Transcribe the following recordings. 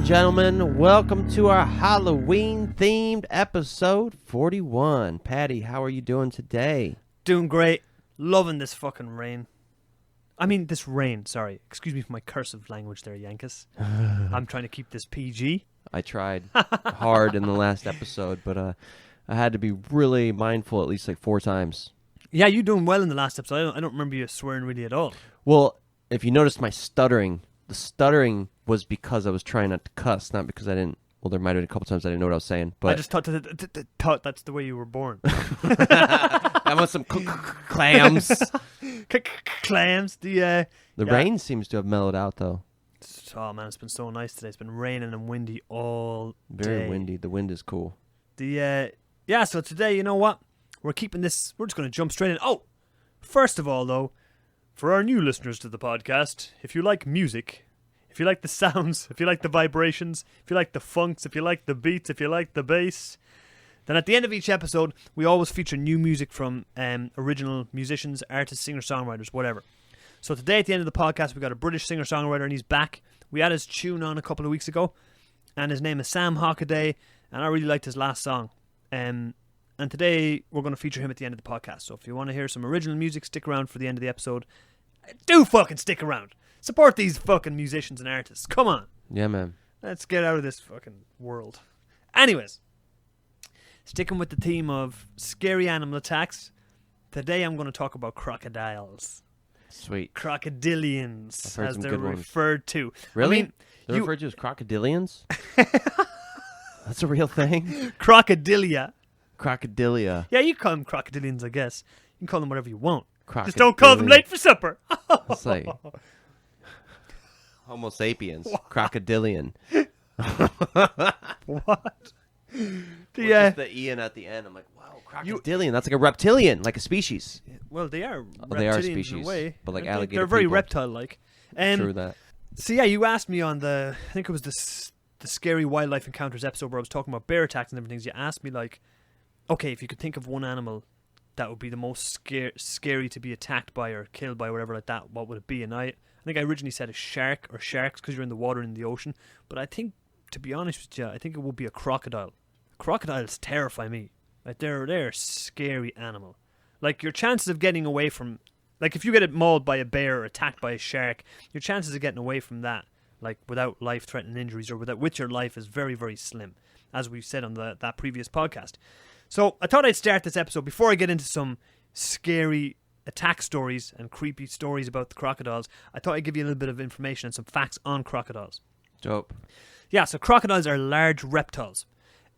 gentlemen, welcome to our Halloween-themed episode 41. Paddy, how are you doing today? Doing great. Loving this fucking rain. This rain, sorry. Excuse me for my cursive language there, Yankus. I'm trying to keep this PG. I tried hard in the last episode, but I had to be really mindful at least like 4 times. Yeah, you're doing well in the last episode. I don't remember you swearing really at all. Well, if you noticed my stuttering, the stuttering was because I was trying not to cuss, not because I didn't. Well, there might have been a couple times I didn't know what I was saying. But I just thought that's the way you were born. I want some clams. Clams. The rain seems to have mellowed out, though. Oh, man, it's been so nice today. It's been raining and windy all day. Very windy. The wind is cool. So today, you know what? We're keeping this. We're just going to jump straight in. Oh, first of all, though, for our new listeners to the podcast, if you like music, if you like the sounds, if you like the vibrations, if you like the funks, if you like the beats, if you like the bass, then at the end of each episode, we always feature new music from original musicians, artists, singer-songwriters, whatever. So today at the end of the podcast, we got a British singer-songwriter and he's back. We had his tune on a couple of weeks ago and his name is Sam Hockaday and I really liked his last song. And today we're going to feature him at the end of the podcast. So if you want to hear some original music, stick around for the end of the episode. Do fucking stick around. Support these fucking musicians and artists. Come on. Yeah, man. Let's get out of this fucking world. Anyways, sticking with the theme of scary animal attacks, today I'm going to talk about crocodiles. Sweet. Crocodilians, as they're referred to. Really? They're referred to as crocodilians? That's a real thing? Crocodilia. Crocodilia. Yeah, you call them crocodilians, I guess. You can call them whatever you want. Just Crocodilian. don't call them late for supper. It's like Homo sapiens. What? Crocodilian. What? Just the Ian at the end. I'm like, wow, crocodilian. That's like a reptilian, like a species. Well, they are reptilians they are species, in a way. but like alligator They're very people. reptile-like. True that. So yeah, you asked me on I think it was the Scary Wildlife Encounters episode where I was talking about bear attacks and different things. You asked me like, okay, if you could think of one animal that would be the most scary to be attacked by or killed by or whatever like that, what would it be? And I think I originally said a shark or sharks because you're in the water and in the ocean. But I think, to be honest with you, I think it would be a crocodile. Crocodiles terrify me. Like they're a scary animal. Like your chances of getting away from, like if you get mauled by a bear or attacked by a shark, your chances of getting away from that, like without life-threatening injuries or with your life, is very, very slim, as we've said on that previous podcast. So I thought I'd start this episode before I get into some scary attack stories and creepy stories about the crocodiles. I thought I'd give you a little bit of information and some facts on crocodiles. Dope. Yeah, so crocodiles are large reptiles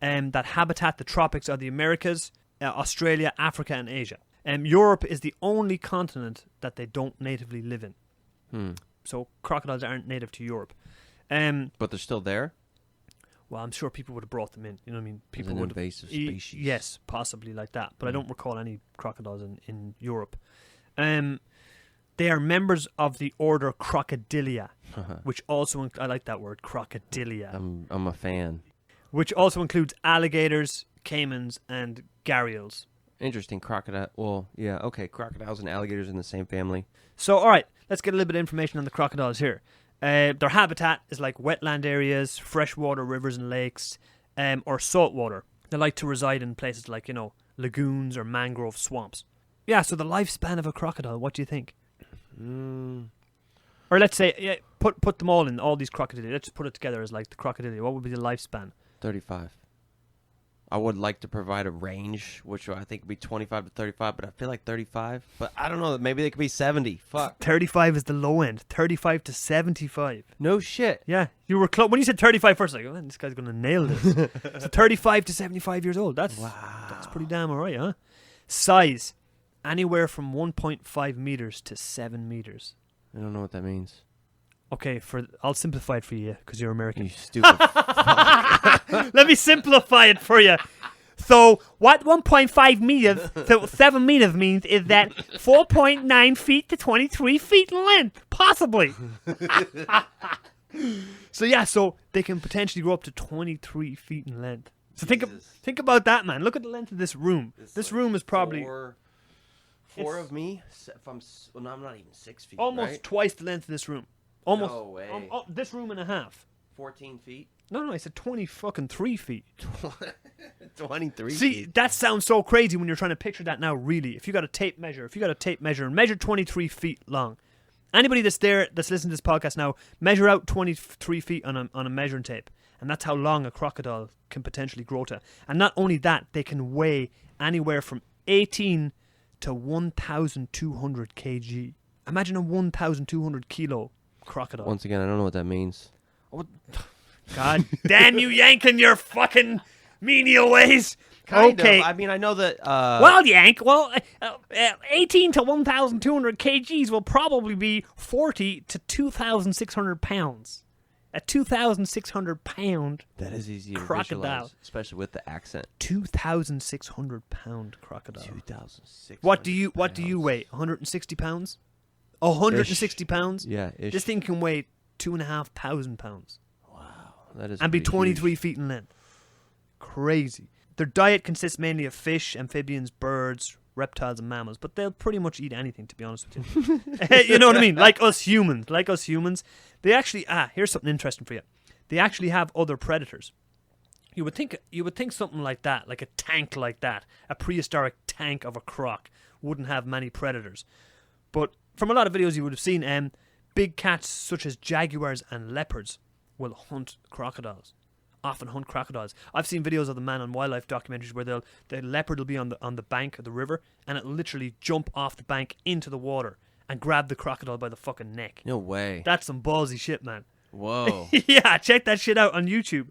that habitat the tropics of the Americas, Australia, Africa, and Asia. Europe is the only continent that they don't natively live in. So crocodiles aren't native to Europe. But they're still there? Well, I'm sure people would have brought them in. You know what I mean? People As an would invasive species. Yes, possibly like that. But I don't recall any crocodiles in Europe. They are members of the order Crocodilia, which also I like that word, Crocodilia. I'm a fan. Which also includes alligators, caimans, and gharials. Interesting. Crocodile. Well, yeah, okay. Crocodiles and alligators in the same family. So, all right, let's get a little bit of information on the crocodiles here. Their habitat is like wetland areas, freshwater rivers and lakes, or saltwater. They like to reside in places like, lagoons or mangrove swamps. Yeah, so the lifespan of a crocodile, what do you think? Or let's say, put them all in, all these crocodilia. Let's just put it together as like the crocodilia. What would be the lifespan? 35. I would like to provide a range, which I think would be 25 to 35, but I feel like 35. But I don't know. Maybe they could be 70. Fuck. 35 is the low end. 35 to 75. No shit. Yeah. You were close. When you said 35 first, like, oh, man, this guy's going to nail this. So 35 to 75 years old. That's pretty damn all right, huh? Size. Anywhere from 1.5 meters to 7 meters. I don't know what that means. Okay, I'll simplify it for you because you're American. You stupid fuck. Let me simplify it for you. So, what 1.5 meters to 7 meters means is that 4.9 feet to 23 feet in length. Possibly. So they can potentially grow up to 23 feet in length. So think about that, man. Look at the length of this room. This room is probably... Four of me? I'm not even 6 feet, almost right? twice the length of this room. Almost. No way. This room and a half. 14 feet? No, I said 3 feet. 23 See, feet. that sounds so crazy when you're trying to picture that now, really. If you got a tape measure and measure 23 feet long. Anybody that's listening to this podcast now, measure out 23 feet on a measuring tape. And that's how long a crocodile can potentially grow to. And not only that, they can weigh anywhere from 18 to 1,200 kg. Imagine a 1,200 kilo crocodile. Once again, I don't know what that means. God damn you, Yank, and your fucking menial ways. Kind okay. of. I mean, I know that... well, Yank, 18 to 1,200 kgs will probably be 40 to 2,600 pounds. A 2,600 pound that is easy to crocodile. visualize, especially with the accent. 2,600 pound crocodile. 2,600 What do you weigh? 160 pounds? 160 pounds? Yeah, ish. This thing can weigh 2,500 pounds. Wow, that is and be pretty 23 huge. feet in length. Crazy. Their diet consists mainly of fish, amphibians, birds, reptiles, and mammals, but they'll pretty much eat anything, to be honest with you. You know what I mean? Like us humans. They actually, here's something interesting for you. They actually have other predators. You would think something like that, like a tank like that, a prehistoric tank of a croc, wouldn't have many predators. But from a lot of videos you would have seen, big cats such as jaguars and leopards will hunt crocodiles. Often hunt crocodiles. I've seen videos of the Man on Wildlife documentaries where the leopard will be on the bank of the river and it'll literally jump off the bank into the water and grab the crocodile by the fucking neck. No way. That's some ballsy shit, man. Whoa. Yeah, check that shit out on YouTube.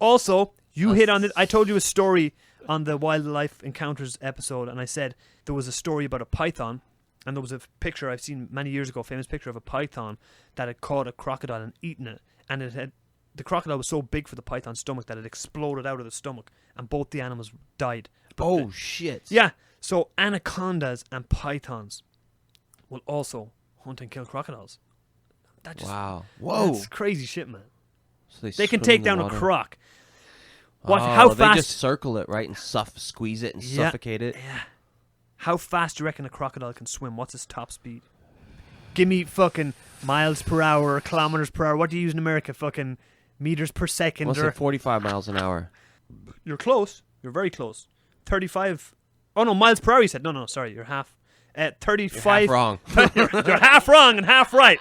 Also, you hit on it. I told you a story on the Wildlife Encounters episode, and I said there was a story about a python, and there was a picture I've seen many years ago, a famous picture of a python that had caught a crocodile and eaten it, and the crocodile was so big for the python's stomach that it exploded out of the stomach, and both the animals died. Oh, shit. Yeah, so anacondas and pythons will also hunt and kill crocodiles. Wow. Whoa. That's crazy shit, man. So They can swim take in the down a water. croc. How fast? They just circle it, right, and squeeze it and Yeah. suffocate it. Yeah. How fast do you reckon a crocodile can swim? What's his top speed? Give me fucking miles per hour or kilometers per hour. What do you use in America? Fucking meters per second? Let's Or say 45 miles an hour. You're close. You're very close. 35. Oh no, miles per hour. You said no. Sorry, you're half. 35. You're half wrong. You're half wrong and half right.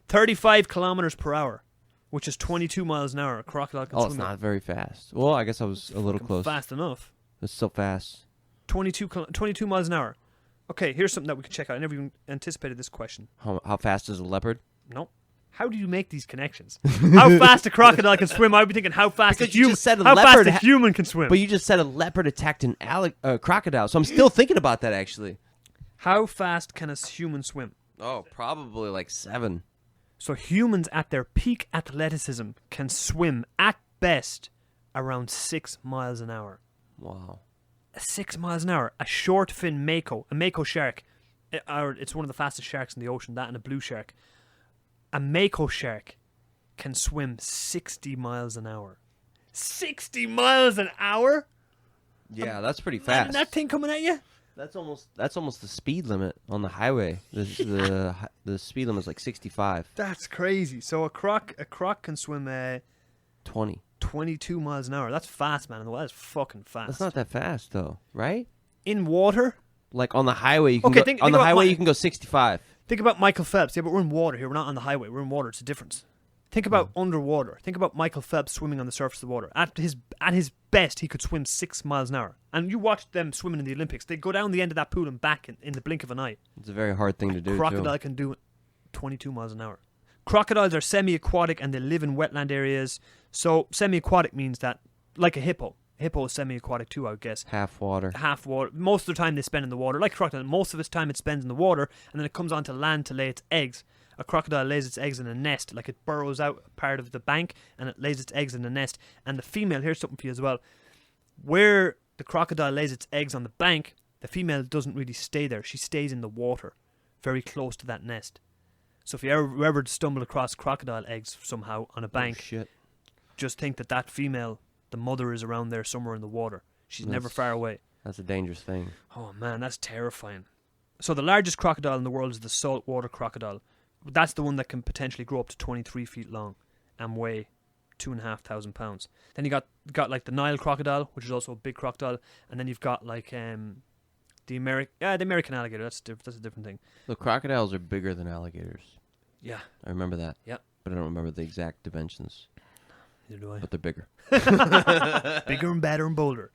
35 kilometers per hour, which is 22 miles an hour. A crocodile can Oh, swim it's at not very fast. Well, I guess I was a little close. fast enough. It's so fast. 22 miles an hour. Okay, here's something that we can check out. I never even anticipated this question. How fast is a leopard? Nope. How do you make these connections? How fast a crocodile can swim? I would be thinking how fast Because a you human. just said a how fast leopard a human can swim. But you just said a leopard attacked an crocodile, so I'm still thinking about that, actually. How fast can a human swim? Oh, probably like 7. So humans at their peak athleticism can swim at best around 6 miles an hour. Wow. 6 miles an hour. A short fin mako, a mako shark, it's one of the fastest sharks in the ocean, that and a blue shark. A mako shark can swim 60 miles an hour. 60 miles an hour? Yeah, that's pretty Imagine fast. that thing coming at you? That's almost the speed limit on the highway. The speed limit is like 65. That's crazy. So a croc can swim 20. 22 miles an hour. That's fast, man. That is fucking fast. That's not that fast though, right? In water? Like on the highway, you can Okay, go, think on the about highway you can go 65. Think about Michael Phelps. Yeah, but we're in water here. We're not on the highway. We're in water. It's a difference. Think about underwater. Think about Michael Phelps swimming on the surface of the water. At his best, he could swim 6 miles an hour. And you watch them swimming in the Olympics. They go down the end of that pool and back in the blink of an eye. It's a very hard thing to do. Crocodile can do 22 miles an hour. Crocodiles are semi-aquatic and they live in wetland areas. So semi-aquatic means that, like a hippo. Hippo is semi-aquatic too, I would guess. Half water. Half water. Most of the time they spend in the water. Like a crocodile, most of its time it spends in the water, and then it comes onto land to lay its eggs. A crocodile lays its eggs in a nest, like it burrows out part of the bank, and it lays its eggs in a nest. And the female, here's something for you as well. Where the crocodile lays its eggs on the bank, the female doesn't really stay there. She stays in the water, very close to that nest. So if you ever stumble across crocodile eggs somehow on a bank, Oh, shit. just think that female, the mother, is around there somewhere in the water. She's never far away. That's a dangerous thing. Oh man, that's terrifying. So the largest crocodile in the world is the saltwater crocodile. That's the one that can potentially grow up to 23 feet long and weigh 2,500 pounds. Then you got like the Nile crocodile, which is also a big crocodile, and then you've got like the American alligator. That's a different thing. The crocodiles are bigger than alligators. Yeah, I remember that. Yeah, but I don't remember the exact dimensions. Neither do I. But they're bigger. Bigger and badder and bolder.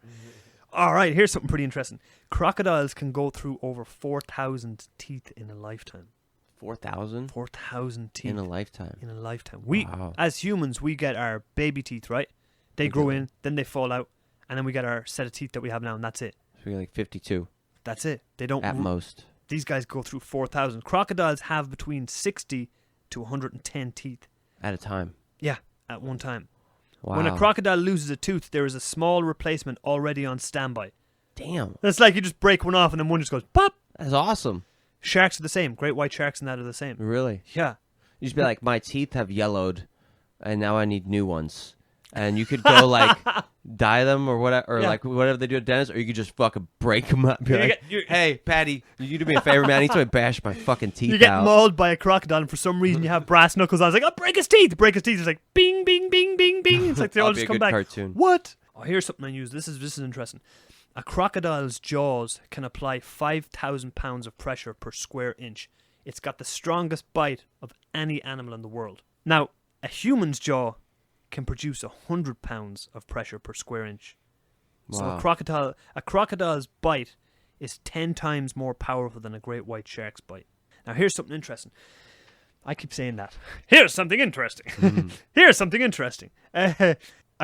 All right, here's something pretty interesting. Crocodiles can go through over 4,000 teeth in a lifetime. 4,000? 4,000 teeth. In a lifetime. In a lifetime. Wow. As humans, we get our baby teeth, right? They grow in, then they fall out, and then we get our set of teeth that we have now, and that's it. So we got like 52. That's it. They don't... At most. These guys go through 4,000. Crocodiles have between 60 to 110 teeth. At a time? Yeah, at one time. Wow. When a crocodile loses a tooth, there is a small replacement already on standby. Damn. It's like you just break one off and then one just goes pop. That's awesome. Sharks are the same. Great white sharks and that are the same. Really? Yeah. You just be like, my teeth have yellowed, and now I need new ones. And you could go like dye them or whatever, or like whatever they do at dentist, or you could just fucking break them up. Be like, hey, Paddy, you do me a favor, man. I need to bash my fucking teeth out. You get mauled by a crocodile, and for some reason you have brass knuckles on. It's like, oh, break his teeth. Break his teeth. It's like, bing, bing, bing, bing, bing. It's like they all just come back. Cartoon. What? Oh, here's something I use. This is interesting. A crocodile's jaws can apply 5,000 pounds of pressure per square inch. It's got the strongest bite of any animal in the world. Now, a human's jaw can produce 100 pounds of pressure per square inch. Wow. So a crocodile's bite is 10 times more powerful than a great white shark's bite. Now, here's something interesting. I keep saying that. Here's something interesting. Here's something interesting. A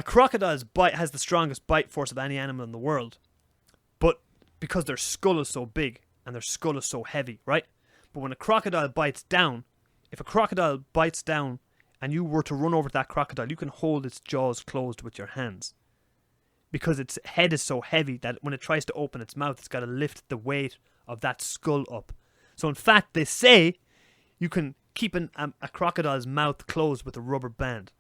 crocodile's bite has the strongest bite force of any animal in the world. But because their skull is so big and their skull is so heavy, right? But when a crocodile bites down, if a crocodile bites down and you were to run over that crocodile, you can hold its jaws closed with your hands. Because its head is so heavy that when it tries to open its mouth, it's got to lift the weight of that skull up. So in fact, they say you can keep a crocodile's mouth closed with a rubber band.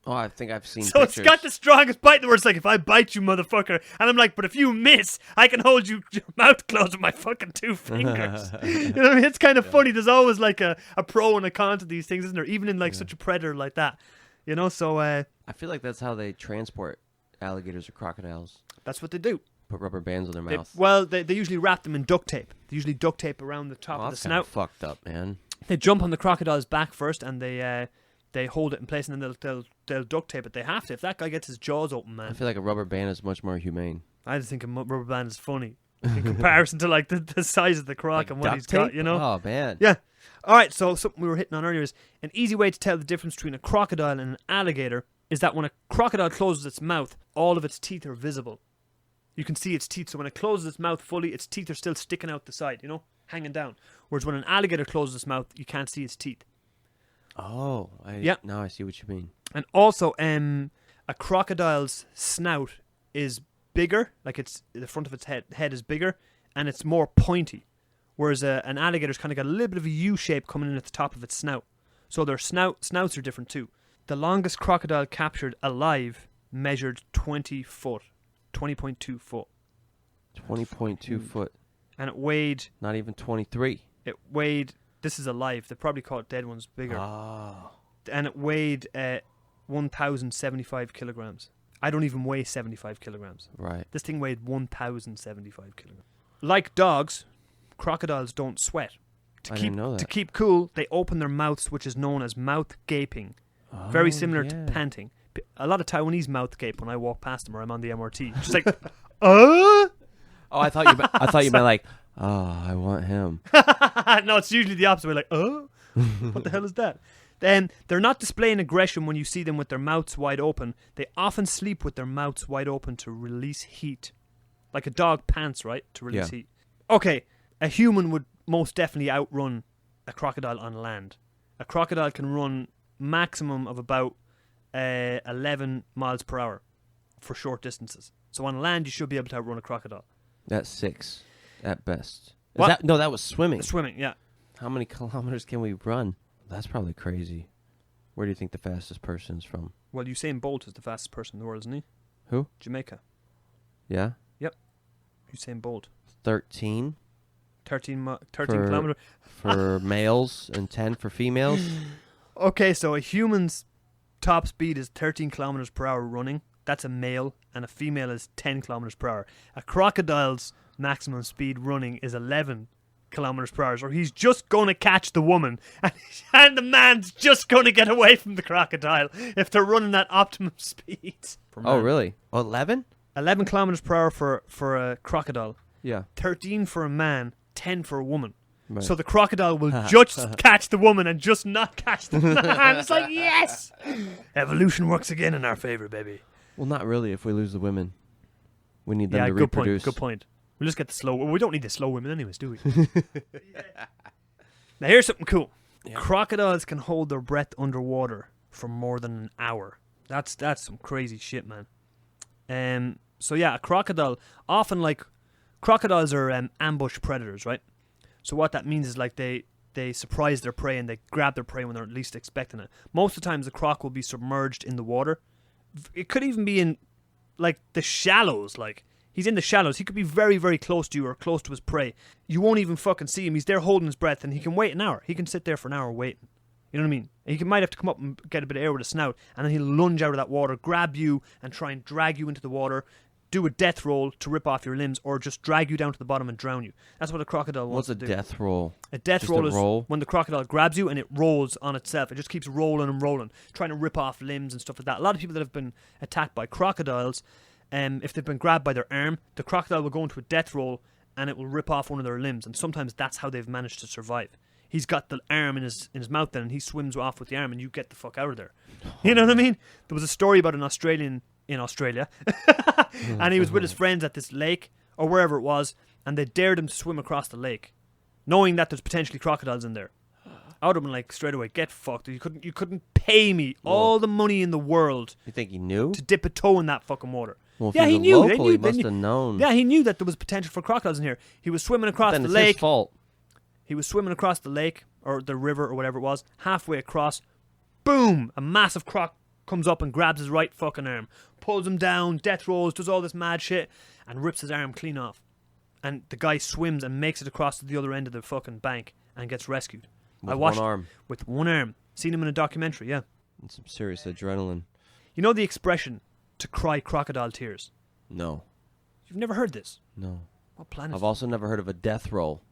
Oh, I think I've seen So pictures. It's got the strongest bite in the world. It's like, if I bite you, motherfucker, and I'm like, but if you miss, I can hold your mouth closed with my fucking 2 fingers. You know what I mean? It's kind of funny. There's always like a pro and a con to these things, isn't there? Even in like such a predator like that. You know, so... I feel like that's how they transport alligators or crocodiles. That's what they do. Put rubber bands on their mouth. They usually wrap them in duct tape. They usually duct tape around the top of the snout. That's fucked up, man. They jump on the crocodile's back first, and they hold it in place, and then they'll duct tape it. They have to. If that guy gets his jaws open, man. I feel like a rubber band is much more humane. I just think a rubber band is funny in comparison to like the size of the croc like and what he's tape? got, you know? Oh, man. Yeah. All right, so something we were hitting on earlier is an easy way to tell the difference between a crocodile and an alligator is that when a crocodile closes its mouth, all of its teeth are visible. You can see its teeth. So when it closes its mouth fully, its teeth are still sticking out the side, you know, hanging down. Whereas when an alligator closes its mouth, you can't see its teeth. Oh, now I see what you mean. And also, a crocodile's snout is bigger, like the front of its head is bigger, and it's more pointy. Whereas an alligator's kind of got a little bit of a U shape coming in at the top of its snout. So their snouts are different too. The longest crocodile captured alive measured 20 foot, 20.2 foot. 20.2 foot. And it weighed... Not even 23. It weighed... This is alive. They probably caught dead ones bigger. Oh. And it weighed 1,075 kilograms. I don't even weigh 75 kilograms. Right. This thing weighed 1,075 kilograms. Like dogs, crocodiles don't sweat. I didn't know that. To keep cool, they open their mouths, which is known as mouth gaping. Very similar to panting. A lot of Taiwanese mouth gape when I walk past them or I'm on the MRT. Just like, Oh, I thought you meant like, oh, I want him. No, it's usually the opposite way. Like, oh, what the hell is that? Then they're not displaying aggression when you see them with their mouths wide open. They often sleep with their mouths wide open to release heat. Like a dog pants, right? To release heat. Okay, a human would most definitely outrun a crocodile on land. A crocodile can run maximum of about 11 miles per hour for short distances. So on land, you should be able to outrun a crocodile. That's 6 at best. What? That was swimming. Swimming, yeah. How many kilometers can we run? That's probably crazy. Where do you think the fastest person's from? Well, Usain Bolt is the fastest person in the world, isn't he? Who? Jamaica. Yeah? Yep. Usain Bolt. 13 kilometers. For males and 10 for females. Okay, so a human's top speed is 13 kilometers per hour running. That's a male, and a female is 10 kilometers per hour. A crocodile's maximum speed running is 11 kilometers per hour. So he's just going to catch the woman, and the man's just going to get away from the crocodile if they're running at optimum speed. Oh, really? 11? 11 kilometers per hour for a crocodile. Yeah. 13 for a man, 10 for a woman. Right. So the crocodile will just catch the woman and just not catch the man. It's like, yes! Evolution works again in our favor, baby. Well, not really if we lose the women. We need them to good reproduce. Good point. We'll just get the slow... Well, we don't need the slow women anyways, do we? Now, here's something cool. Yeah. Crocodiles can hold their breath underwater for more than an hour. That's some crazy shit, man. So, yeah, a crocodile... Often, like... Crocodiles are ambush predators, right? So what that means is like they surprise their prey and they grab their prey when they're least expecting it. Most of the times the croc will be submerged in the water. It could even be in like the shallows. Like he's in the shallows. He could be very, very close to you or close to his prey. You won't even fucking see him. He's there holding his breath and he can wait an hour. He can sit there for an hour waiting. You know what I mean? And might have to come up and get a bit of air with a snout, and then he'll lunge out of that water, grab you and try and drag you into the water, do a death roll to rip off your limbs, or just drag you down to the bottom and drown you. That's what a crocodile wants to do. What's a death roll? A death roll is when the crocodile grabs you and it rolls on itself. It just keeps rolling and rolling, trying to rip off limbs and stuff like that. A lot of people that have been attacked by crocodiles, if they've been grabbed by their arm, the crocodile will go into a death roll and it will rip off one of their limbs. And sometimes that's how they've managed to survive. He's got the arm in his mouth then, and he swims off with the arm, and you get the fuck out of there. You know what I mean? There was a story about an Australian in Australia, and he was with his friends at this lake or wherever it was, and they dared him to swim across the lake, knowing that there's potentially crocodiles in there. I would have been like straight away, get fucked. You couldn't pay me all the money in the world. You think he knew to dip a toe in that fucking water? Well, if he knew. Local, he must have known. Yeah, he knew that there was potential for crocodiles in here. He was swimming across the lake. Then it's his fault. He was swimming across the lake or the river or whatever it was. Halfway across, boom! A massive croc comes up and grabs his right fucking arm, pulls him down, death rolls, does all this mad shit, and rips his arm clean off. And the guy swims and makes it across to the other end of the fucking bank and gets rescued. With one arm. With one arm. Seen him in a documentary, yeah. And some serious adrenaline. You know the expression to cry crocodile tears? No. You've never heard this? No. What planet? I've also never heard of a death roll.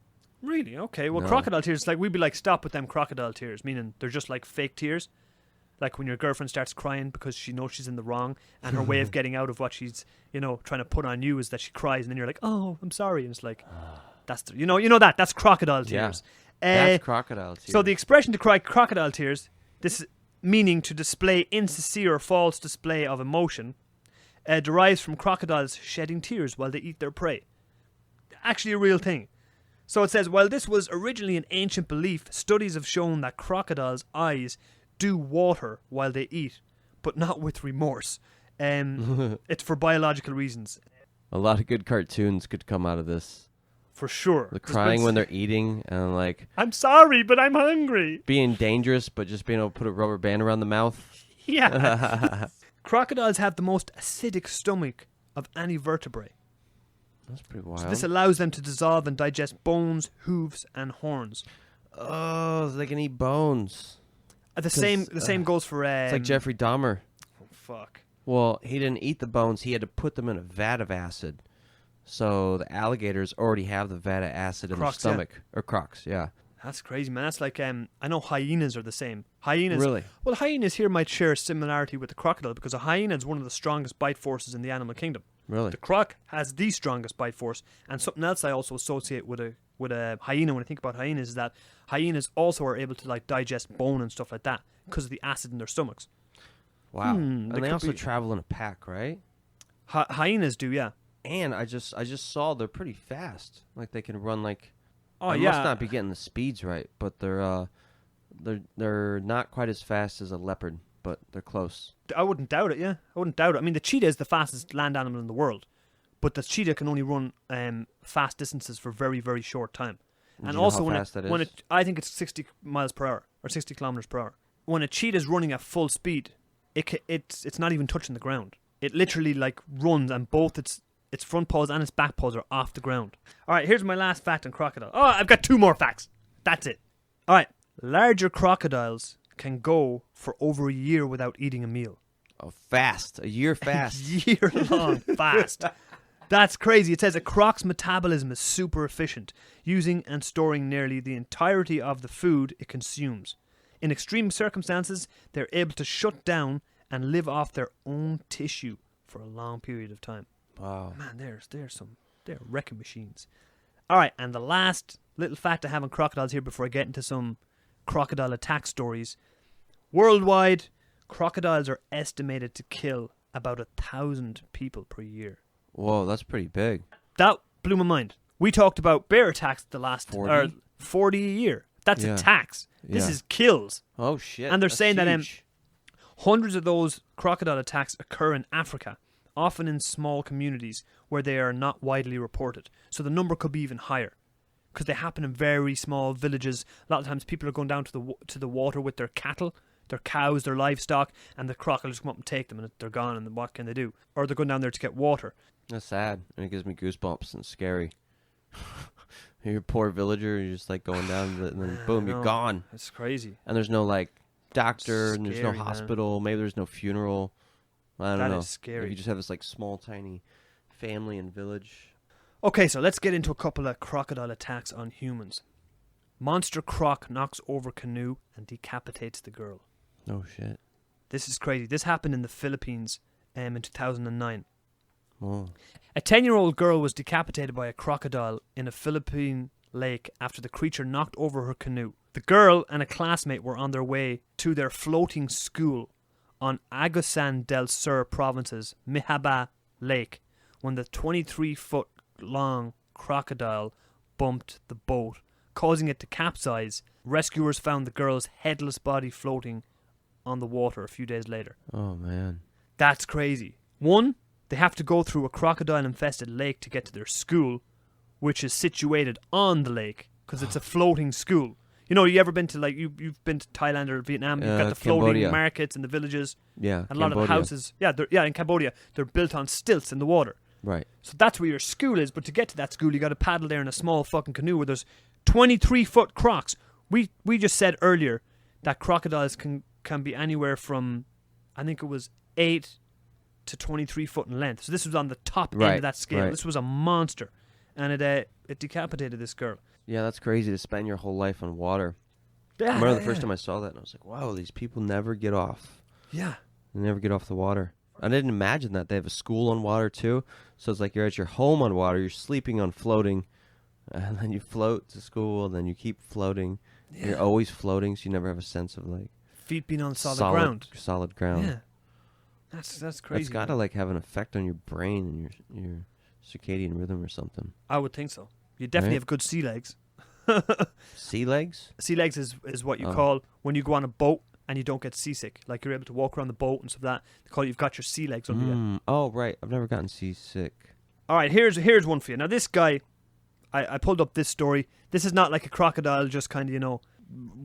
Really? Okay. Well, no. Crocodile tears, like we'd be like, stop with them crocodile tears, meaning they're just like fake tears. Like when your girlfriend starts crying because she knows she's in the wrong, and her way of getting out of what she's, trying to put on you is that she cries, and then you're like, oh, I'm sorry, and it's like, that's that's crocodile tears. Yeah, that's crocodile tears. So the expression to cry crocodile tears, this is meaning to display insincere or false display of emotion, derives from crocodiles shedding tears while they eat their prey. Actually, a real thing. So it says, while this was originally an ancient belief, studies have shown that crocodiles' eyes do water while they eat, but not with remorse. It's for biological reasons. A lot of good cartoons could come out of this. For sure. The crying when they're eating and like... I'm sorry, but I'm hungry. Being dangerous, but just being able to put a rubber band around the mouth. Yeah. Crocodiles have the most acidic stomach of any vertebrae. That's pretty wild. So this allows them to dissolve and digest bones, hooves, and horns. Oh, so they can eat bones. The same goes for... it's like Jeffrey Dahmer. Oh, fuck. Well, he didn't eat the bones. He had to put them in a vat of acid. So the alligators already have the vat of acid in their stomach. Yeah. Or crocs, yeah. That's crazy, man. That's like... I know hyenas are the same. Hyenas... Really? Well, hyenas here might share a similarity with the crocodile because a hyena is one of the strongest bite forces in the animal kingdom. Really? The croc has the strongest bite force, and something else I also associate with a hyena when I think about hyenas is that hyenas also are able to like digest bone and stuff like that because of the acid in their stomachs. Wow. And they also travel in a pack, right? Hyenas do, yeah. And I just saw they're pretty fast. Like they can run like... Oh, I yeah. must not be getting the speeds right, but they're not quite as fast as a leopard, but they're close. I wouldn't doubt it, yeah. I wouldn't doubt it. I mean, the cheetah is the fastest land animal in the world, but the cheetah can only run fast distances for very, very short time. And also, I think it's 60 miles per hour or 60 kilometers per hour. When a cheetah is running at full speed, it's not even touching the ground. It literally like runs, and both its front paws and its back paws are off the ground. All right, here's my last fact on crocodile. Oh, I've got 2 more facts. That's it. All right, larger crocodiles can go for over a year without eating a meal. Oh, fast. A year fast. Year-long fast. That's crazy. It says a croc's metabolism is super efficient, using and storing nearly the entirety of the food it consumes. In extreme circumstances, they're able to shut down and live off their own tissue for a long period of time. Wow. Man, they're wrecking machines. All right, and the last little fact I have on crocodiles here before I get into some crocodile attack stories. Worldwide, crocodiles are estimated to kill about 1,000 people per year. Whoa, that's pretty big. That blew my mind. We talked about bear attacks the last 40 a year. That's Yeah. attacks. This Yeah. is kills. Oh, shit. And they're That's saying that huge. hundreds of those crocodile attacks occur in Africa, often in small communities where they are not widely reported. So the number could be even higher because they happen in very small villages. A lot of times people are going down to the water with their cattle, their cows, their livestock, and the crocodiles come up and take them and they're gone, and what can they do? Or they're going down there to get water. That's sad. And it gives me goosebumps and scary. You're a poor villager, you're just like going down, and then boom, you're gone. It's crazy. And there's no like doctor, and there's no Scary, man. hospital. Maybe there's no funeral. I don't know. That is scary. You just have this like small, tiny family and village. Okay, so let's get into a couple of crocodile attacks on humans. Monster croc knocks over canoe and decapitates the girl. Oh shit. This is crazy. This happened in the Philippines in 2009. Oh. A 10-year-old girl was decapitated by a crocodile in a Philippine lake after the creature knocked over her canoe. The girl and a classmate were on their way to their floating school on Agusan del Sur province's Mihaba Lake when the 23-foot-long crocodile bumped the boat, causing it to capsize. Rescuers found the girl's headless body floating on the water a few days later. Oh man. That's crazy. One, they have to go through a crocodile-infested lake to get to their school, which is situated on the lake because it's a floating school. You know, you ever been to like you've been to Thailand or Vietnam? You've got the floating Cambodia. markets in the villages. Yeah. And a lot of the houses, in Cambodia, they're built on stilts in the water. Right. So that's where your school is. But to get to that school, you got to paddle there in a small fucking canoe where there's 23-foot crocs. We just said earlier that crocodiles can be anywhere from, I think it was 8 to 23 foot in length. So this was on the top end of that scale. Right. This was a monster, and it decapitated this girl. Yeah, that's crazy to spend your whole life on water. I remember the first time I saw that, and I was like, wow, these people never get off. Yeah. They never get off the water. I didn't imagine that. They have a school on water, too. So it's like you're at your home on water, you're sleeping on floating, and then you float to school, and then you keep floating. Yeah. You're always floating, so you never have a sense of, like... Feet being on solid ground. Solid ground. Yeah. That's crazy. It's got to, like, have an effect on your brain and your circadian rhythm or something. I would think so. You definitely Right? have good sea legs. Sea legs? Sea legs is what you call when you go on a boat and you don't get seasick. Like you're able to walk around the boat and stuff like that. They call it you've got your sea legs under you. Oh, right. I've never gotten seasick. All right, here's one for you. Now this guy, I pulled up this story. This is not like a crocodile just kind of,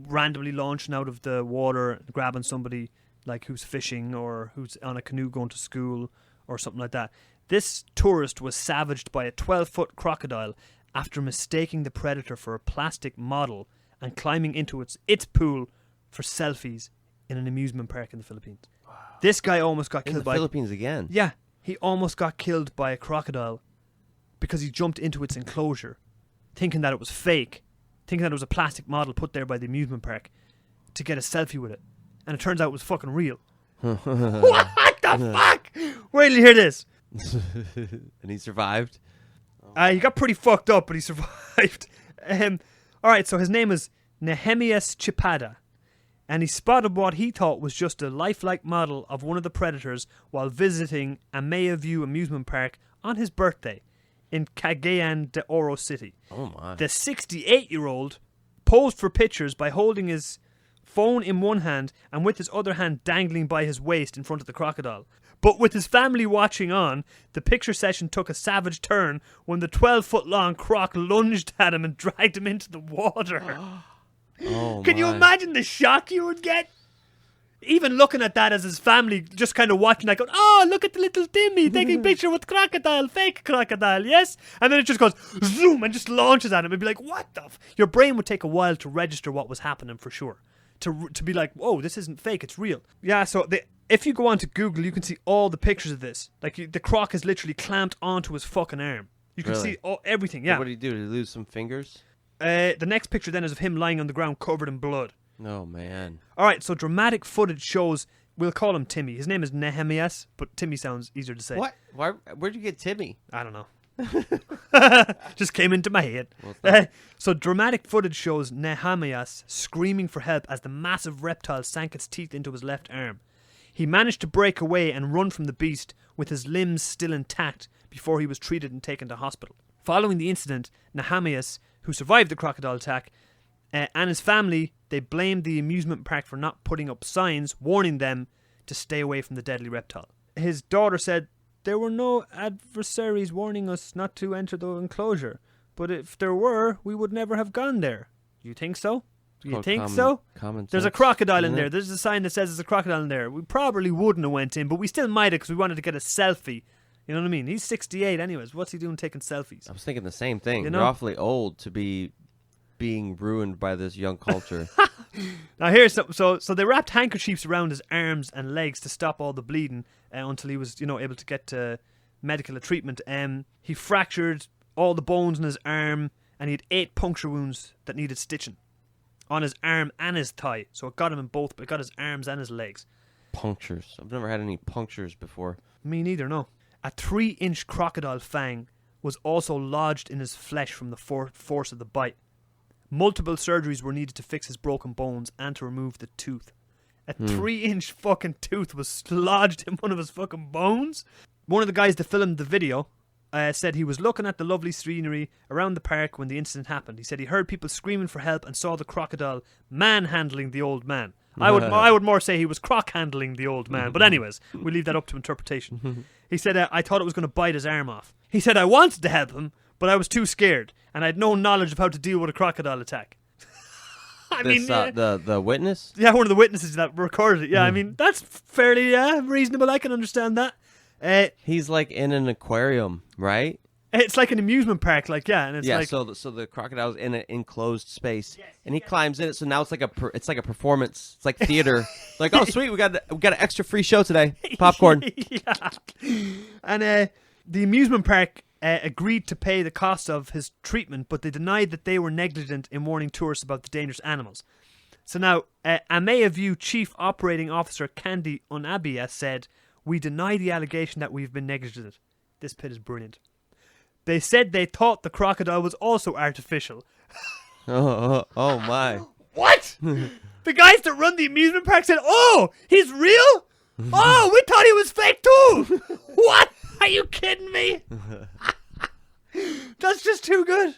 randomly launching out of the water and grabbing somebody like who's fishing or who's on a canoe going to school or something like that. This tourist was savaged by a 12-foot crocodile after mistaking the predator for a plastic model and climbing into its pool for selfies in an amusement park in the Philippines. Wow. This guy almost got killed by... In the Philippines again? Yeah, he almost got killed by a crocodile because he jumped into its enclosure thinking that it was fake, thinking that it was a plastic model put there by the amusement park to get a selfie with it. And it turns out it was fucking real. What the fuck? Wait till you hear this. And he survived? He got pretty fucked up, but he survived. Alright, so his name is Nehemias Chipada. And he spotted what he thought was just a lifelike model of one of the predators while visiting a Maya View amusement park on his birthday in Cagayan de Oro City. Oh my. The 68-year-old posed for pictures by holding his phone in one hand and with his other hand dangling by his waist in front of the crocodile. But with his family watching on, the picture session took a savage turn when the 12-foot-long croc lunged at him and dragged him into the water. Can you imagine the shock you would get? Even looking at that as his family just kind of watching, like, going, oh, look at the little Timmy taking a picture with crocodile, fake crocodile, yes? And then it just goes zoom and just launches at him and be like, what the your brain would take a while to register what was happening for sure. to be like, whoa, this isn't fake, it's real. Yeah, so if you go onto Google, you can see all the pictures of this. Like, the croc is literally clamped onto his fucking arm. You can see everything, yeah. What did he do? Did he lose some fingers? The next picture then is of him lying on the ground covered in blood. Oh, man. All right, so dramatic footage shows, we'll call him Timmy. His name is Nehemias, but Timmy sounds easier to say. What? Where'd you get Timmy? I don't know. Just came into my head. So dramatic footage shows Nehemias screaming for help as the massive reptile sank its teeth into his left arm. He managed to break away and run from the beast with his limbs still intact before he was treated and taken to hospital. Following the incident, Nehemias, who survived the crocodile attack, and his family, they blamed the amusement park for not putting up signs warning them to stay away from the deadly reptile. His daughter said, "There were no adversaries warning us not to enter the enclosure, but if there were, we would never have gone there." Do you think so? Do you think so? There's a crocodile in there. There's a sign that says there's a crocodile in there. We probably wouldn't have went in, but we still might have because we wanted to get a selfie. You know what I mean? He's 68 anyways. What's he doing taking selfies? I was thinking the same thing. You know? You're awfully old to be being ruined by this young culture. Now here's so they wrapped handkerchiefs around his arms and legs to stop all the bleeding until he was, able to get medical treatment. He fractured all the bones in his arm, and he had 8 puncture wounds that needed stitching on his arm and his thigh. So it got him in both, but it got his arms and his legs. Punctures. I've never had any punctures before. Me neither, no. A 3-inch crocodile fang was also lodged in his flesh from the force of the bite. Multiple surgeries were needed to fix his broken bones and to remove the tooth. A 3-inch fucking tooth was lodged in one of his fucking bones. One of the guys that filmed the video said he was looking at the lovely scenery around the park when the incident happened. He said he heard people screaming for help and saw the crocodile manhandling the old man. I would more say he was croc-handling the old man. But anyways, we leave that up to interpretation. He said, I thought it was going to bite his arm off. He said, I wanted to help him, but I was too scared, and I had no knowledge of how to deal with a crocodile attack. The witness? Yeah, one of the witnesses that recorded it. Yeah, I mean, that's fairly reasonable. I can understand that. He's like in an aquarium, right? It's like an amusement park, and it's like... So the crocodile's in an enclosed space, and he climbs in it. So now it's like a performance. It's like theater. Like, oh sweet, we got an extra free show today. Popcorn. Yeah. And the amusement park agreed to pay the cost of his treatment, but they denied that they were negligent in warning tourists about the dangerous animals. So now, Amaya View Chief Operating Officer Candy Unabia said, "We deny the allegation that we've been negligent." This bit is brilliant. They said they thought the crocodile was also artificial. Oh my. What? The guys that run the amusement park said, "Oh, he's real? Oh, we thought he was fake too." What? Are you kidding me? That's just too good.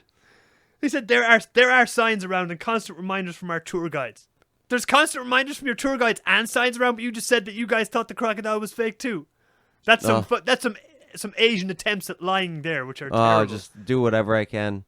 He said there are signs around and constant reminders from our tour guides. There's constant reminders from your tour guides and signs around, but you just said that you guys thought the crocodile was fake too. That's some Asian attempts at lying there, which are terrible. Just do whatever I can.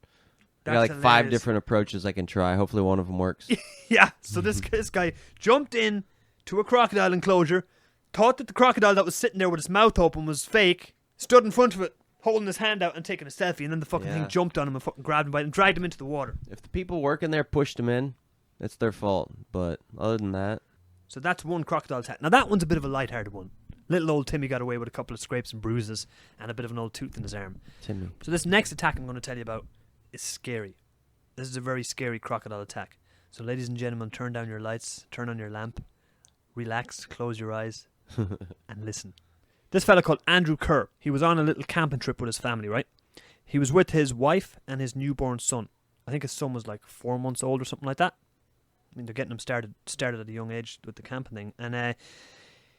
I got like 5 different approaches I can try. Hopefully one of them works. Yeah, so this guy jumped in to a crocodile enclosure, thought that the crocodile that was sitting there with his mouth open was fake, stood in front of it, holding his hand out and taking a selfie, and then the fucking thing jumped on him and fucking grabbed him by it and dragged him into the water. If the people working there pushed him in, it's their fault. But other than that... So that's one crocodile attack. Now that one's a bit of a lighthearted one. Little old Timmy got away with a couple of scrapes and bruises and a bit of an old tooth in his arm. Timmy. So this next attack I'm going to tell you about is scary. This is a very scary crocodile attack. So ladies and gentlemen, turn down your lights, turn on your lamp, relax, close your eyes, and listen. This fella called Andrew Kerr, he was on a little camping trip with his family, right? He was with his wife and his newborn son. I think his son was like 4 months old or something like that. I mean, they're getting him started at a young age with the camping thing. And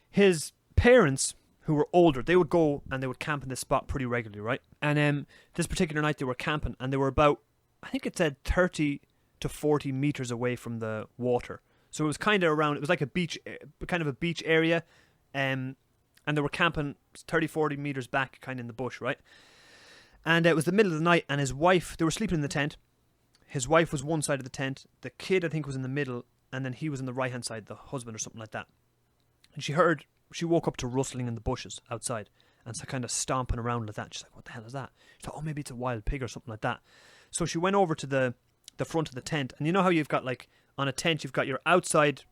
his parents, who were older, they would go and they would camp in this spot pretty regularly, right? And this particular night they were camping, and they were about, I think it said 30 to 40 meters away from the water. So it was kind of around, it was like a beach, kind of a beach area, and they were camping 30, 40 meters back, kind of in the bush, right? And it was the middle of the night, and his wife, they were sleeping in the tent. His wife was one side of the tent, the kid I think was in the middle, and then he was on the right-hand side, the husband or something like that. And she woke up to rustling in the bushes outside, and so kind of stomping around like that. She's like, what the hell is that? She thought, oh, maybe it's a wild pig or something like that. So she went over to the front of the tent, and you know how you've got like on a tent, you've got your outside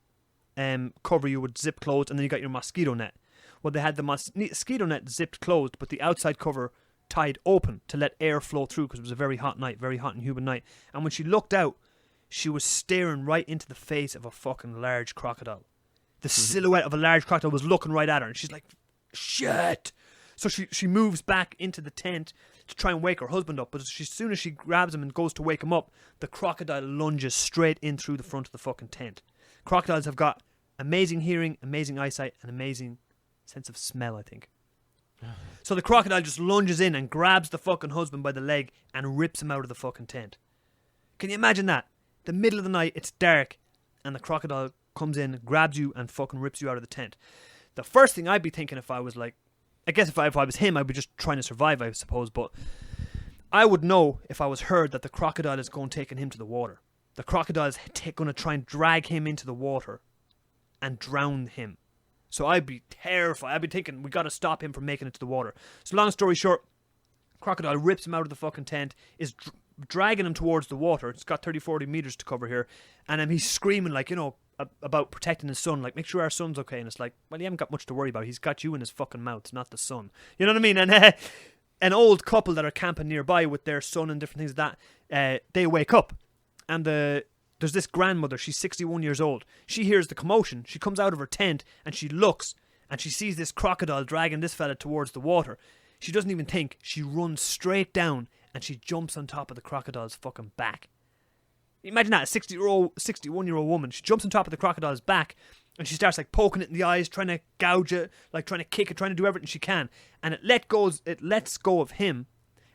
cover you would zip closed, and then you got your mosquito net. Well, they had the mosquito net zipped closed, but the outside cover tied open to let air flow through because it was a very hot night, very hot and humid night. And when she looked out, she was staring right into the face of a fucking large crocodile. The silhouette of a large crocodile was looking right at her, and she's like, shit! So she moves back into the tent to try and wake her husband up, but as soon as she grabs him and goes to wake him up, the crocodile lunges straight in through the front of the fucking tent. Crocodiles have got amazing hearing, amazing eyesight, and amazing sense of smell, I think. So the crocodile just lunges in and grabs the fucking husband by the leg and rips him out of the fucking tent. Can you imagine that? The middle of the night, it's dark, and the crocodile comes in, grabs you, and fucking rips you out of the tent. The first thing I'd be thinking if I was like, I guess if I was him, I'd be just trying to survive, I suppose, but I would know if I was heard that the crocodile is going taking him to the water. The crocodile is going to try and drag him into the water and drown him. So I'd be terrified. I'd be thinking, we got to stop him from making it to the water. So long story short, crocodile rips him out of the fucking tent, is dragging him towards the water. It's got 30-40 meters to cover here. And he's screaming, like, you know, about protecting his son. Like, make sure our son's okay. And it's like, well, you haven't got much to worry about. He's got you in his fucking mouth, not the son. You know what I mean? And an old couple that are camping nearby with their son and different things like that, they wake up. And there's this grandmother. She's 61 years old. She hears the commotion. She comes out of her tent and she looks and she sees this crocodile dragging this fella towards the water. She doesn't even think. She runs straight down and she jumps on top of the crocodile's fucking back. Imagine that, a 61-year-old woman. She jumps on top of the crocodile's back and she starts like poking it in the eyes, trying to gouge it, like trying to kick it, trying to do everything she can. And it lets go of him,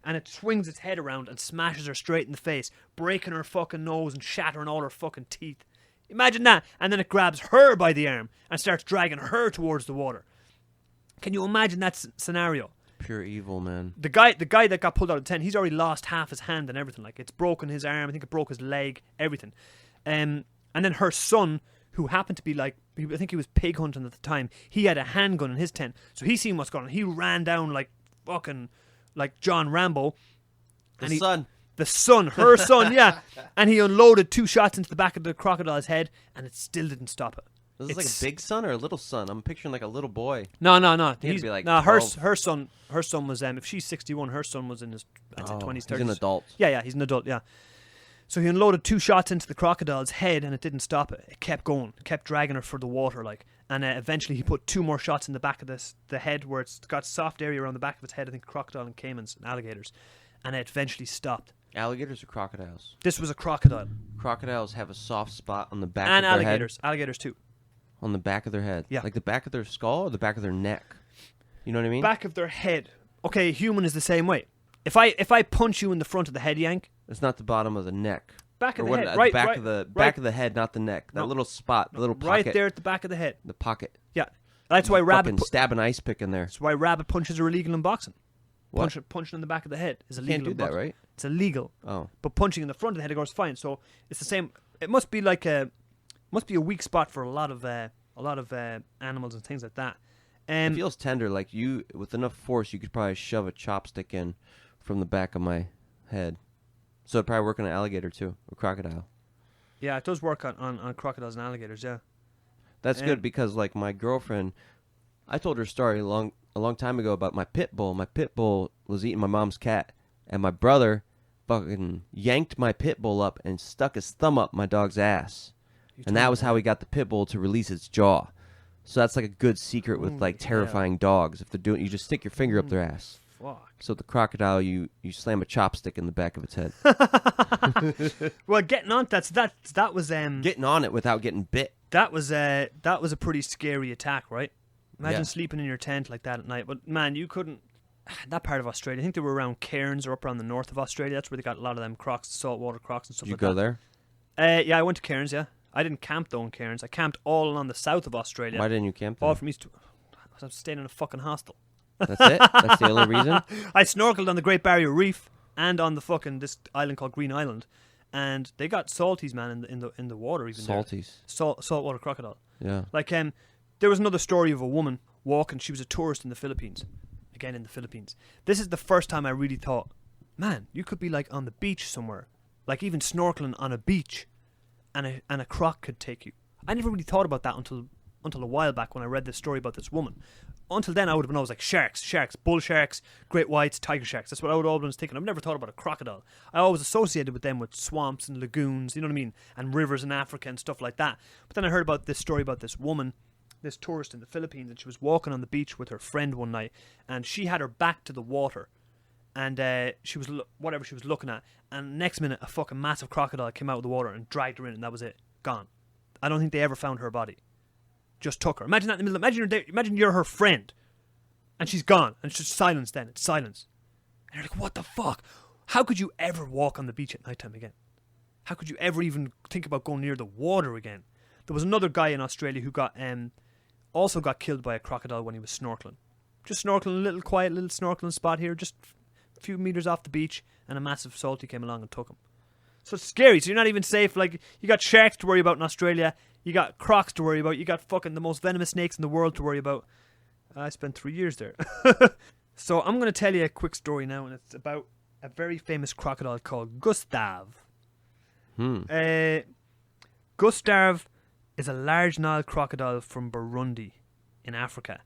and it swings its head around and smashes her straight in the face, breaking her fucking nose and shattering all her fucking teeth. Imagine that. And then it grabs her by the arm and starts dragging her towards the water. Can you imagine that scenario? Pure evil, man. The guy that got pulled out of the tent, he's already lost half his hand and everything. Like, it's broken his arm. I think it broke his leg. Everything. And then her son, who happened to be like, I think he was pig hunting at the time. He had a handgun in his tent, so he seen what's going on. He ran down like fucking like John Rambo. The son, her son, yeah. And he unloaded 2 shots into the back of the crocodile's head, and it still didn't stop it. Was this like a big son or a little son? I'm picturing like a little boy. No. He'd be like her son was if she's 61, her son was in his 20s, 30s. He's an adult. Yeah, he's an adult. Yeah. So he unloaded 2 shots into the crocodile's head, and it didn't stop it. It kept going, kept dragging her for the water, like. And eventually he put 2 more shots in the back of the head, where it's got soft area around the back of its head. I think crocodile and caimans and alligators, and it eventually stopped. Alligators or crocodiles? This was a crocodile. Crocodiles have a soft spot on the back and of their alligators. head. Alligators too. On the back of their head? Yeah. Like the back of their skull or the back of their neck? You know what I mean? Back of their head. Okay, human is the same way. If I punch you in the front of the head, Yank. It's not the bottom of the neck. Back of the head, right? Back of the head, not the neck. That little spot, the little pocket. Right there at the back of the head. The pocket. Yeah, that's why rabbit. Stab an ice pick in there. That's why rabbit punches are illegal in boxing. What? Punching in the back of the head is illegal. You can't do that, right? It's illegal. Oh. But punching in the front of the head, of course, is fine. So it's the same. It must be like a weak spot for a lot of animals and things like that. It feels tender. Like you, with enough force, you could probably shove a chopstick in from the back of my head. So it'd probably work on an alligator too, or crocodile. Yeah, it does work on crocodiles and alligators, yeah. That's good because, like, my girlfriend, I told her a story a long time ago about my pit bull. My pit bull was eating my mom's cat, and my brother fucking yanked my pit bull up and stuck his thumb up my dog's ass. And that was how he got the pit bull to release its jaw. So that's like a good secret with, like, terrifying dogs. If they're doing, you just stick your finger up their ass. Fuck. So the crocodile, you slam a chopstick in the back of its head. Well, getting on that was getting on it without getting bit. That was a pretty scary attack, right? Imagine sleeping in your tent like that at night. But man, you couldn't. That part of Australia, I think they were around Cairns or up around the north of Australia. That's where they got a lot of them crocs, saltwater crocs and stuff. Did you like go that. there? Yeah, I went to Cairns. Yeah, I didn't camp though in Cairns. I camped all along the south of Australia. Why didn't you camp there? All from east to. I was staying in a fucking hostel. That's it? That's the only reason? I snorkeled on the Great Barrier Reef and on the fucking this island called Green Island, and they got salties, man, in the water even. Salties. Saltwater crocodile. Yeah. Like there was another story of a woman walking. She was a tourist in the Philippines. Again in the Philippines. This is the first time I really thought, man, you could be like on the beach somewhere, like even snorkeling on a beach, and a croc could take you. I never really thought about that until a while back when I read this story about this woman. Until then, I would have been always like sharks, bull sharks, great whites, tiger sharks. That's what I would always been thinking. I've never thought about a crocodile. I always associated with them with swamps and lagoons, you know what I mean, and rivers in Africa and stuff like that. But then I heard about this story about this woman, this tourist in the Philippines, and she was walking on the beach with her friend one night, and she had her back to the water, and she was looking at, and next minute a fucking massive crocodile came out of the water and dragged her in, and that was it, gone. I don't think they ever found her body. Just took her. Imagine that in the middle. Imagine you're her friend, and she's gone, and it's just silence. Then it's silence, and you're like, "What the fuck? How could you ever walk on the beach at nighttime again? How could you ever even think about going near the water again?" There was another guy in Australia who also got killed by a crocodile when he was snorkeling. Just snorkeling, a little quiet, little snorkeling spot here, just a few meters off the beach, and a massive salty came along and took him. So it's scary. So you're not even safe. Like, you got sharks to worry about in Australia. You got crocs to worry about. You got fucking the most venomous snakes in the world to worry about. I spent 3 years there. So I'm going to tell you a quick story now, and it's about a very famous crocodile called Gustav. Gustav is a large Nile crocodile from Burundi in Africa,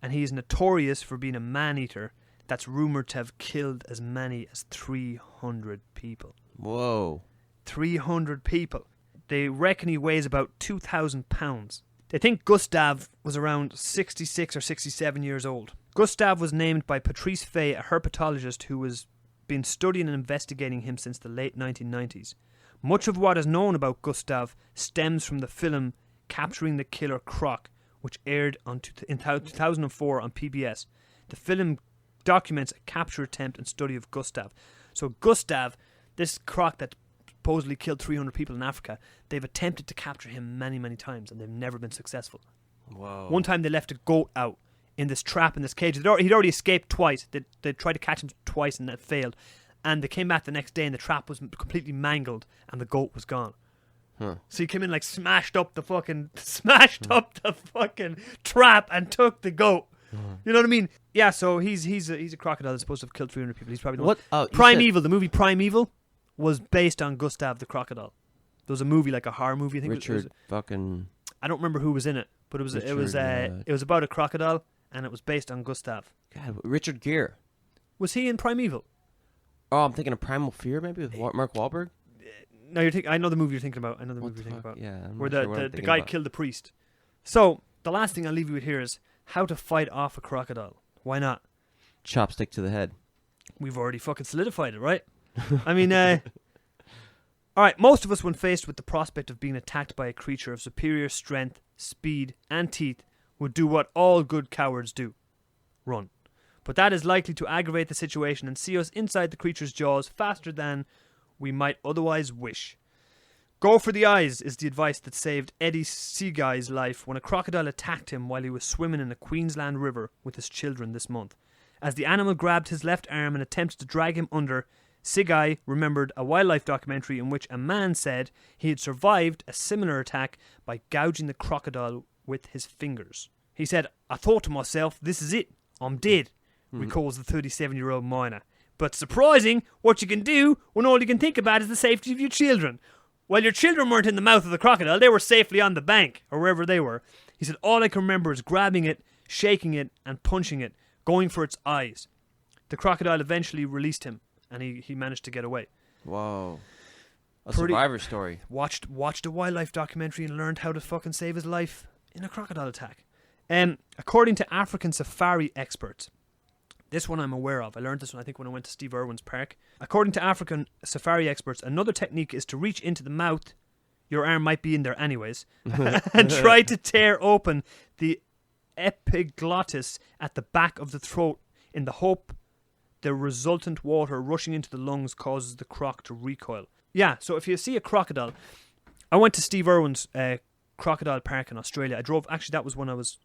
and he is notorious for being a man-eater that's rumoured to have killed as many as 300 people. Whoa. 300 people. They reckon he weighs about 2,000 pounds. They think Gustav was around 66 or 67 years old. Gustav was named by Patrice Fay, a herpetologist who has been studying and investigating him since the late 1990s. Much of what is known about Gustav stems from the film Capturing the Killer Croc, which aired in 2004 on PBS. The film documents a capture attempt and study of Gustav. So Gustav, this croc that supposedly killed 300 people in Africa, they've attempted to capture him many, many times, and they've never been successful. Whoa. One time they left a goat out in this trap, in this cage. He'd already escaped twice. They tried to catch him twice, and that failed. And they came back the next day, and the trap was completely mangled, and the goat was gone. Huh. So he came in, like, smashed up the fucking trap and took the goat. You know what I mean? Yeah. So he's a crocodile that's supposed to have killed 300 people. He's probably the one. Primeval, the movie Primeval, was based on Gustav the crocodile. There was a movie, like a horror movie. I think Richard fucking. I don't remember who was in it, but it was about a crocodile, and it was based on Gustav. God, Richard Gere. Was he in Primeval? Oh, I'm thinking of Primal Fear, maybe with Mark Wahlberg. No, I know the movie you're thinking about. Yeah, where the guy killed the priest. So the last thing I'll leave you with here is how to fight off a crocodile. Why not? Chopstick to the head. We've already fucking solidified it, right? I mean, alright, most of us, when faced with the prospect of being attacked by a creature of superior strength, speed, and teeth, would do what all good cowards do. Run. But that is likely to aggravate the situation and see us inside the creature's jaws faster than we might otherwise wish. Go for the eyes is the advice that saved Eddie Seaguy's life when a crocodile attacked him while he was swimming in a Queensland river with his children this month. As the animal grabbed his left arm and attempted to drag him under, Seaguy remembered a wildlife documentary in which a man said he had survived a similar attack by gouging the crocodile with his fingers. He said, "I thought to myself, this is it, I'm dead," recalls the 37-year-old miner. But surprising what you can do when all you can think about is the safety of your children. While your children weren't in the mouth of the crocodile, they were safely on the bank, or wherever they were. He said, all I can remember is grabbing it, shaking it, and punching it, going for its eyes. The crocodile eventually released him, and he managed to get away. Whoa. Survivor story. Watched a wildlife documentary and learned how to fucking save his life in a crocodile attack. According to African safari experts, this one I'm aware of. I learned this one, I think, when I went to Steve Irwin's park. According to African safari experts, another technique is to reach into the mouth. Your arm might be in there anyways. And try to tear open the epiglottis at the back of the throat in the hope the resultant water rushing into the lungs causes the croc to recoil. Yeah, so if you see a crocodile... I went to Steve Irwin's crocodile park in Australia. Actually, that was when I was...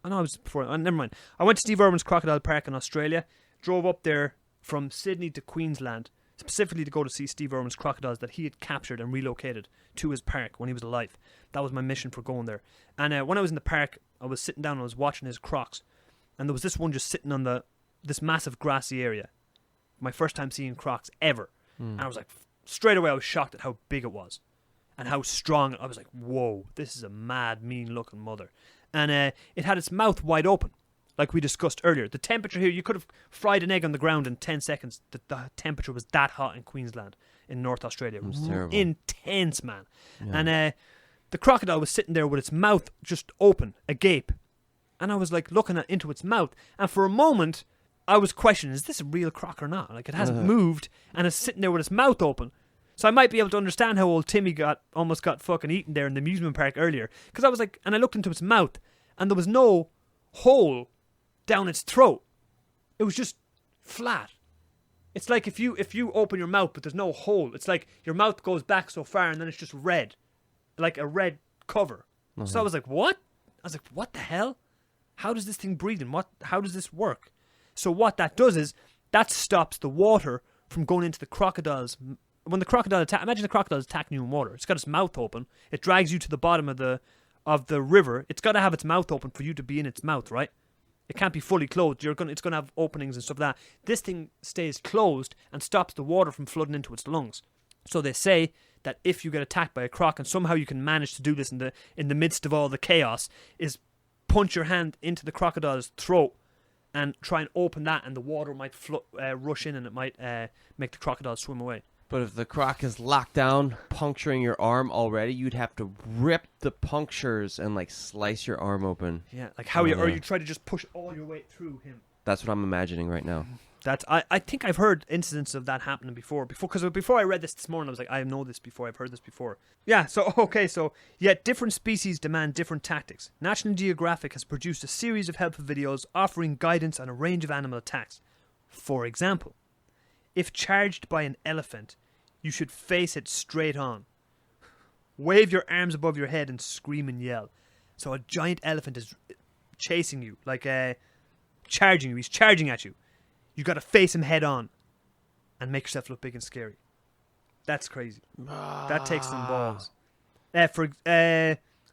I know I was before. Never mind. I went to Steve Irwin's Crocodile Park in Australia. Drove up there from Sydney to Queensland, specifically to go to see Steve Irwin's crocodiles that he had captured and relocated to his park when he was alive. That was my mission for going there. And when I was in the park, I was sitting down and I was watching his crocs. And there was this one just sitting on this massive grassy area. My first time seeing crocs ever. And I was like, straight away I was shocked at how big it was. and how strong. I was like, whoa, this is a mad, mean-looking mother. And it had its mouth wide open, like we discussed earlier. The temperature here, you could have fried an egg on the ground in 10 seconds. The temperature was that hot in Queensland, in North Australia. It was terrible. Intense, man. Yeah. And the crocodile was sitting there with its mouth just open, agape. And I was like looking into its mouth. And for a moment, I was questioning, is this a real croc or not? Like, it hasn't moved and it's sitting there with its mouth open. So I might be able to understand how old Timmy almost got fucking eaten there in the amusement park earlier. Because I was like, and I looked into its mouth and there was no hole down its throat. It was just flat. It's like if you open your mouth but there's no hole. It's like your mouth goes back so far and then it's just red. Like a red cover. So I was like, what? I was like, what the hell? How does this thing breathe? And how does this work? So what that does is that stops the water from going into the crocodile's. When the crocodile imagine the crocodile is attacking you in water. It's got its mouth open. It drags you to the bottom of the river. It's got to have its mouth open for you to be in its mouth, right? It can't be fully closed. It's going to have openings and stuff like that. This thing stays closed and stops the water from flooding into its lungs. So they say that if you get attacked by a croc, and somehow you can manage to do this in the midst of all the chaos, is punch your hand into the crocodile's throat and try and open that, and the water might rush in and it might make the crocodile swim away. But if the croc is locked down, puncturing your arm already, you'd have to rip the punctures and like slice your arm open. Yeah, like how or you try to just push all your weight through him. That's what I'm imagining right now. I think I've heard incidents of that happening before because before I read this morning I was like, I know this before, I've heard this before. Yeah, so yet different species demand different tactics. National Geographic has produced a series of helpful videos offering guidance on a range of animal attacks. For example, if charged by an elephant, you should face it straight on. Wave your arms above your head and scream and yell. So a giant elephant is chasing you, like charging you. He's charging at you. You got to face him head on and make yourself look big and scary. That's crazy. That takes some balls.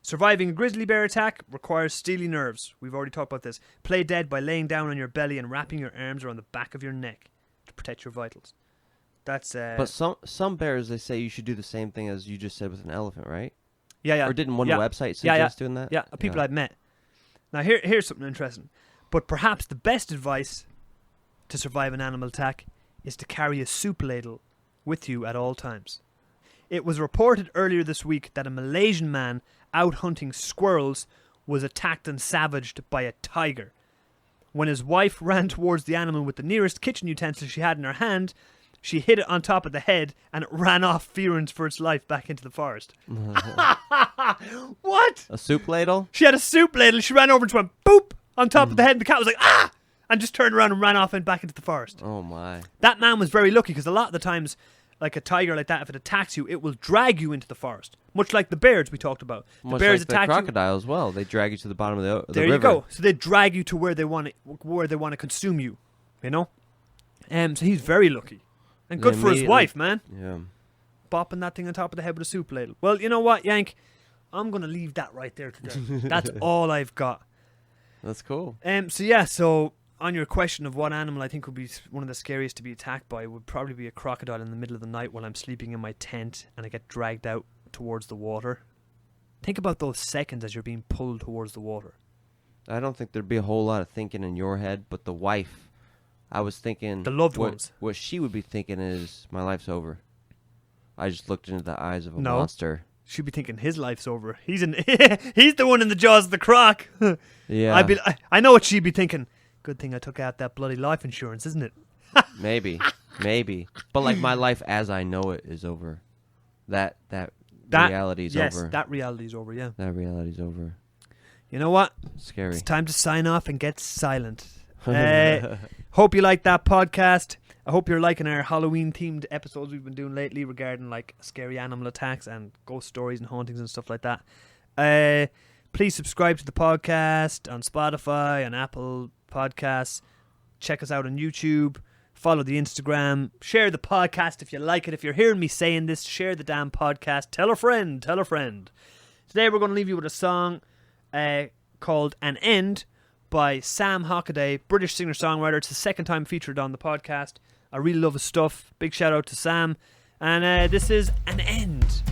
Surviving a grizzly bear attack requires steely nerves. We've already talked about this. Play dead by laying down on your belly and wrapping your arms around the back of your neck to protect your vitals. That's But some bears, they say you should do the same thing as you just said with an elephant, right? Yeah. Or didn't one website suggest doing that? Yeah, people I've met. Now here's something interesting. But perhaps the best advice to survive an animal attack is to carry a soup ladle with you at all times. It was reported earlier this week that a Malaysian man out hunting squirrels was attacked and savaged by a tiger. When his wife ran towards the animal with the nearest kitchen utensil she had in her hand, she hit it on top of the head and it ran off fearing for its life back into the forest. What? A soup ladle? She had a soup ladle. She ran over and just went boop on top of the head, and the cat was like, ah! And just turned around and ran off and back into the forest. Oh, my. That man was very lucky because a lot of the times, like a tiger like that, if it attacks you, it will drag you into the forest. Much like the bears we talked about. Much like the crocodile as well. They drag you to the bottom of the river. There you go. So they drag you to where they want to consume you. You know? So he's very lucky. And good for his wife, man. Yeah. Bopping that thing on top of the head with a soup ladle. Well, you know what, Yank? I'm going to leave that right there today. That's all I've got. That's cool. So on your question of what animal I think would be one of the scariest to be attacked by would probably be a crocodile in the middle of the night while I'm sleeping in my tent and I get dragged out towards the water. Think about those seconds as you're being pulled towards the water. I don't think there'd be a whole lot of thinking in your head, but the wife, I was thinking... The loved ones. What she would be thinking is, my life's over. I just looked into the eyes of a monster. She'd be thinking his life's over. He's the one in the jaws of the croc. Yeah. I know what she'd be thinking. Good thing I took out that bloody life insurance, isn't it? Maybe. But like my life as I know it is over. That reality's over. Yes, that reality's over, yeah. That reality's over. You know what? Scary. It's time to sign off and get silent. Hope you liked that podcast. I hope you're liking our Halloween-themed episodes we've been doing lately regarding like scary animal attacks and ghost stories and hauntings and stuff like that. Please subscribe to the podcast on Spotify, on Apple Podcasts. Check us out on YouTube. Follow the Instagram. Share the podcast if you like it. If you're hearing me saying this, share the damn podcast. Tell a friend. Tell a friend. Today we're going to leave you with a song called An End by Sam Hockaday, British singer-songwriter. It's the second time featured on the podcast. I really love his stuff. Big shout out to Sam. And this is An End.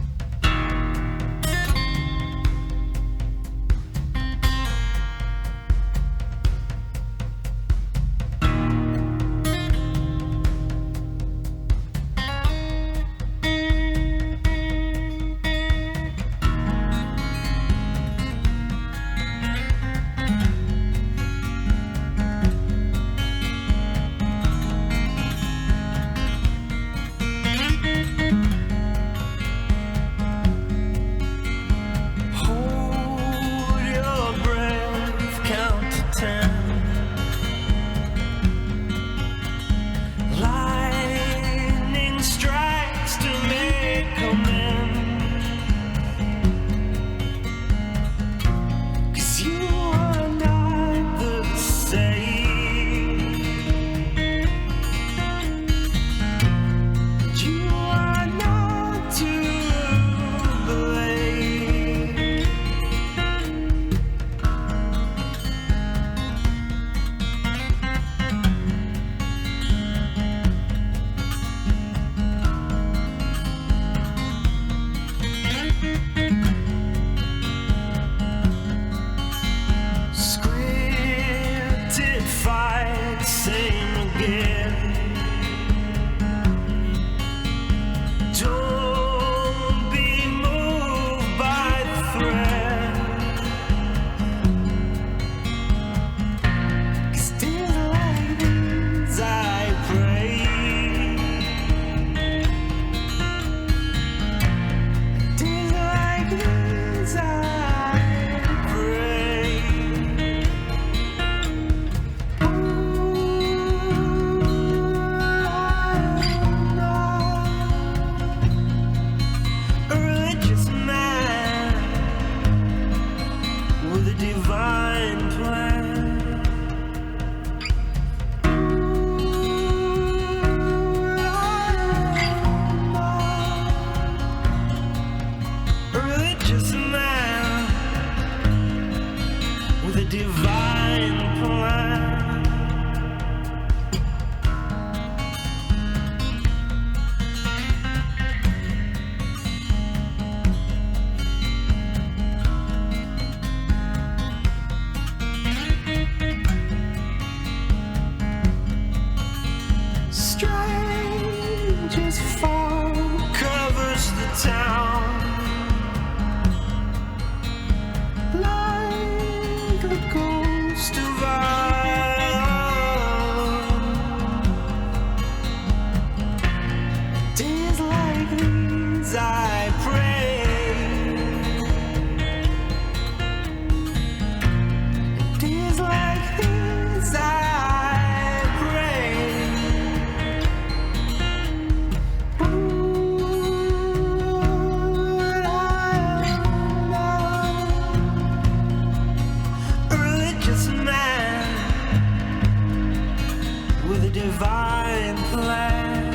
divine plan.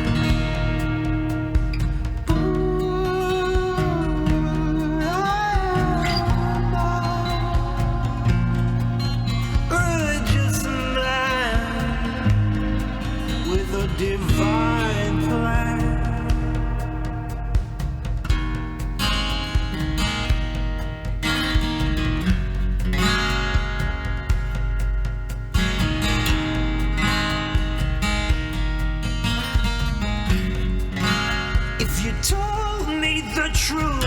Religious man with a divine plan. If you told me the truth,